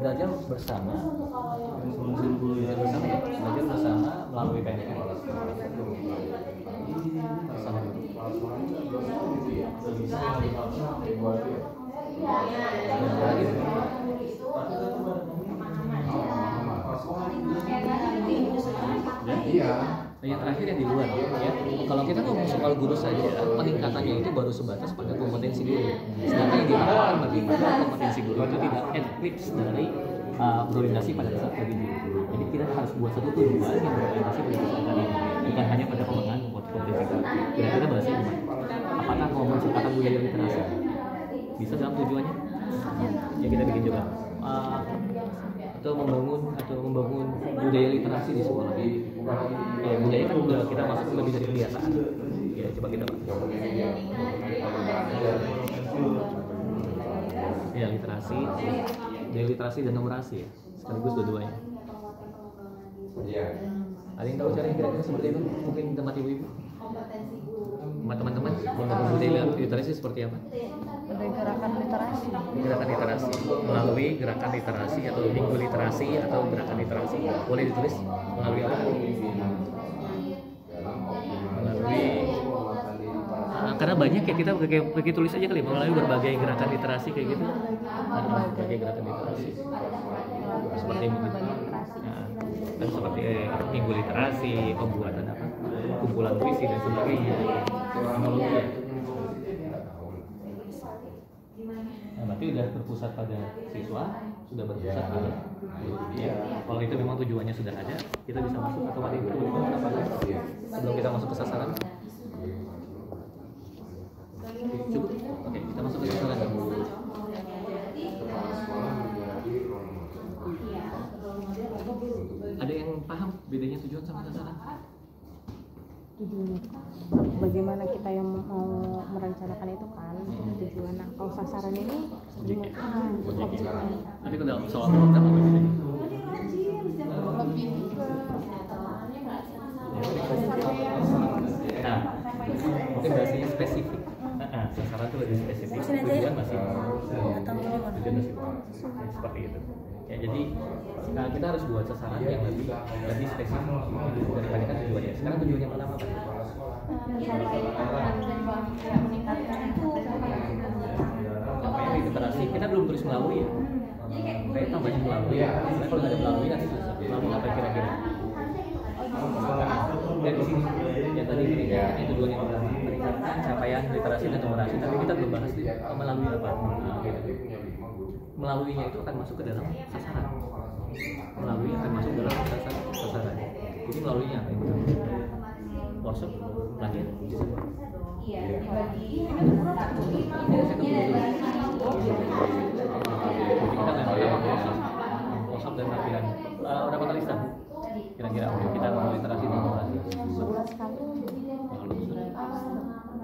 belajar bersama melalui PNM bersama yang terakhir yang di luar ya. Kalau kita ngomong soal guru saja, peningkatannya itu baru sebatas pada kompetensi guru. Sedangkan yang diharapkan bagaimana kompetensi guru itu tidak eclipse dari berorientasi pada dasar pendidikan. Jadi kita harus buat satu tujuan yang berorientasi pada dasar tadi, bukan hanya pada pengembangan kompetensi guru. Kira-kira bahasanya gimana? Apakah mau menciptakan budaya literasi? Bisa dalam tujuannya? Ya kita bikin juga. Atau membangun budaya literasi di sekolah. Ya, budaya kan udah kita masuk lebih dari kebiasaan. Ya coba kita ya literasi, budaya literasi dan numerasi ya, sekaligus dua-duanya. Ada yang tahu caranya kira-kira seperti itu? Mungkin tempat ibu-ibu, teman-teman membangun budaya literasi seperti apa? Gerakan literasi. Gerakan literasi melalui gerakan literasi atau minggu literasi atau gerakan literasi. Boleh ditulis melalui apa? Melalui karena banyak ya, kita pakai tulis aja kali, melalui berbagai gerakan literasi kayak gitu. Berbagai gerakan literasi. Seperti minggu dan seperti minggu literasi, pembuatan apa? Kumpulan puisi dan sebagainya. Teknologi. Nah, berarti udah berpusat pada siswa, sudah berpusat pada ya. Kalau itu memang tujuannya sudah ada, kita bisa masuk atau ada sebelum kita masuk ke sasaran. Cukup? Oke, kita masuk ke sasaran. Ada yang paham bedanya tujuan sama sasaran? Bagaimana kita yang mau merencanakan itu kan tujuan. Nah, kalau sasaran ini objeknya. Tapi kalau soal program apa bedanya? Nah, mungkin bahasanya spesifik. Sasaran itu lebih spesifik. Tujuan masih tujuan masih seperti itu. Ya, jadi kita harus buat sasaran yang lebih spesifik daripada tujuannya. Sekarang tujuannya pertama apa? Sampai literasi kita belum tulis melalui ya. Kayak tambahnya melalui. Karena kalau nggak ada melalui nanti susah. Melalui apa kira-kira? Dan di sini yang tadi itu tujuannya pertama meningkatkan capaian literasi dan numerasi. Tapi kita belum bahas melalui apa. Gitu. Melaluinya itu akan masuk ke dalam sasaran. Melalui akan masuk dalam sasaran. Jadi melaluinya apa yang pertama? Workshop, pelatihan. Workshop dan pelatihan. Berapa kali setahun? Kira-kira kita mau literasi dan numerasi. Sebulan sekali.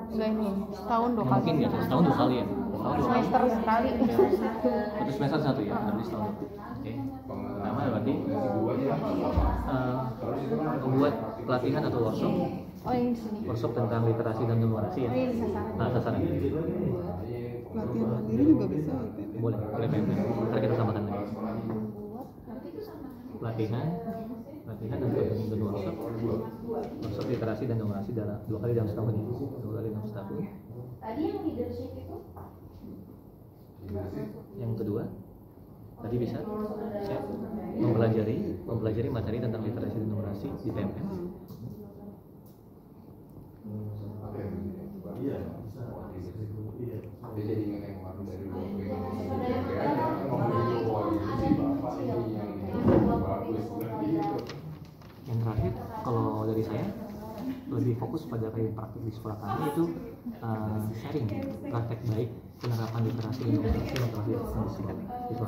Enggak ini, setahun 2 kali. Mungkin ya, setahun 2 kali ya. Semester sekali. Satu semester 1 ya, berarti setahun. Oke. Pertama berarti membuat pelatihan atau workshop. Oh yang di sini. Workshop tentang literasi dan numerasi ya. Nah, sasaran. Pelatihan mandiri juga bisa. Boleh PMP. Ntar kita tambahkan lagi. Pelatihan dan workshop literasi dan numerasi dalam 2 kali dalam setahun ini. 2 kali dalam setahun. Tadi yang leadership itu yang kedua tadi bisa ya, mempelajari materi tentang literasi dan numerasi di PMM. Yang terakhir kalau dari saya lebih fokus pada kayak praktik di sekolah kami itu sharing praktek baik penerapan literasi dan numerasi yang telah dilaksanakan itu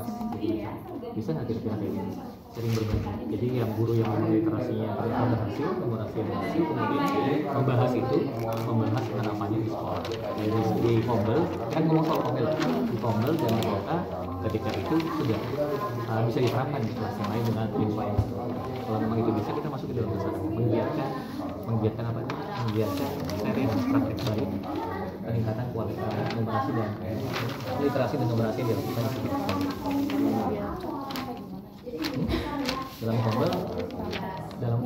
bisa nggak kira-kira kayak gini sharing berbagi. Jadi yang guru yang memang literasinya berhasil numerasi kemudian membahas penerapannya di sekolah. Jadi di Kombel kan ngomong soal Kombel di Kombel dan di kota ketika itu sudah bisa diterapkan di kelas yang lain dengan info yang kalau memang itu bisa kita masuk ke dalam sasaran menggiatkan apa? Menggiatkan sharing praktek baik peningkatan kualitas numerasi dan literasi dan numerasi yang dilakukan di sekitar sekolah. Dalam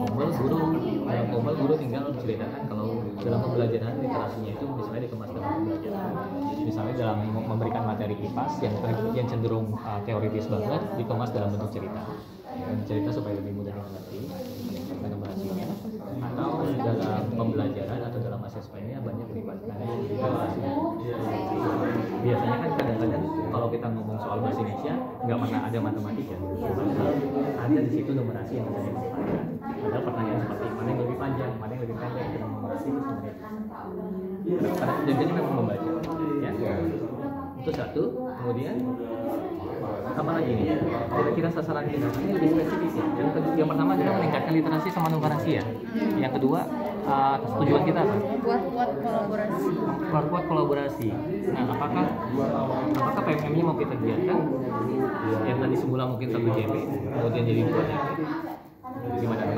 Kombel guru tinggal menceritakan kalau dalam pembelajaran literasinya itu misalnya dikemas dalam pembelajaran, misalnya dalam memberikan materi kipas yang cenderung teoritis banget dikemas dalam bentuk cerita, dan cerita supaya lebih mudah dimengerti numerasinya, atau dalam pembelajaran atau dalam asesmennya banyak melibatkan literasi. Biasanya kan kadang-kadang kalau kita ngomong soal bahasa Indonesia nggak pernah ada matematika, ada di situ numerasi yang bisa dimanfaatkan. Padahal pertanyaan seperti mana yang lebih panjang, mana yang lebih pendek, dengan numerasi itu sebenarnya karena jadi memang membaca, ya. Itu satu. Kemudian apa lagi nih? Kira-kira sasaran kita ini lebih spesifik ya. Yang pertama kita meningkatkan literasi sama numerasi ya. Yang kedua tujuan kita apa? Buat kolaborasi. Perkuat kolaborasi. Nah, apakah PMM-nya mau kita giatkan? Yang tadi semula mungkin 1 JP, kemudian jadi 2 JP. Gimana?